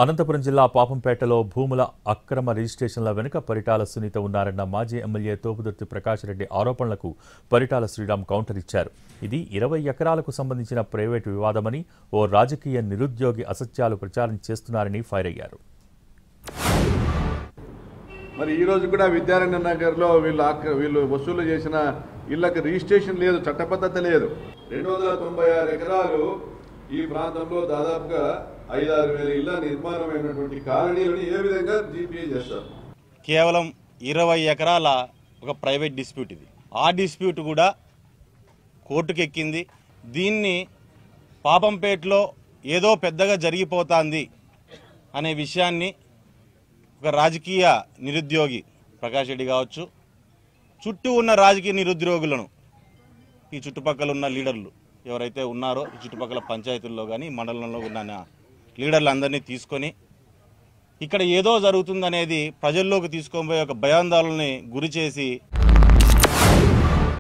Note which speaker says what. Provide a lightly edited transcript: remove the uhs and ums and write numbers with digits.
Speaker 1: అనంతపురం జిల్లా పాపంపేటలో భూముల అక్రమ రిజిస్ట్రేషన్ల వెనుక పరిటాల సునీత ఉన్నారన్న మాజీ ఎమ్మెల్యే తోపుదుర్తి ప్రకాష్ రెడ్డి ఆరోపణలకు పరిటాల శ్రీరామ్ కౌంటర్ ఇచ్చారు. ఇది 20 ఎకరాలకు సంబంధించిన ప్రైవేటు వివాదమని, ఓ రాజకీయ నిరుద్యోగి అసత్యాలు ప్రచారం చేస్తున్నారని ఫైర్ అయ్యారు.
Speaker 2: మరి ఈ రోజు కూడా విద్యారణ్య నగర్లో వీళ్ళు వసూలు చేసిన ఇళ్లకు రిజిస్ట్రేషన్ లేదు, చట్టబద్ధత లేదు. 296 ఎకరాలు ఈ ప్రాంతంలో దాదాపుగా 5-6 వేల ఇళ్ల నిర్మాణమైనటువంటి కాలనీలను ఏ విధంగా జీపీఏ చేస్తారు?
Speaker 3: కేవలం 20 ఎకరాల ఒక ప్రైవేట్ డిస్ప్యూట్ ఇది. ఆ డిస్ప్యూట్ కూడా కోర్టుకెక్కింది. దీన్ని పాపంపేటలో ఏదో పెద్దగా జరిగిపోతుంది అనే విషయాన్ని ఒక రాజకీయ నిరుద్యోగి ప్రకాష్ రెడ్డి కావచ్చు, చుట్టూ ఉన్న రాజకీయ నిరుద్యోగులను, ఈ చుట్టుపక్కల ఉన్న లీడర్లు ఎవరైతే ఉన్నారో ఈ చుట్టుపక్కల పంచాయతీల్లో కానీ మండలంలో ఉన్న లీడర్లందరినీ తీసుకొని ఇక్కడ ఏదో జరుగుతుందనేది ప్రజల్లోకి తీసుకొని పోయి ఒక భయాందోళనని గురి చేసి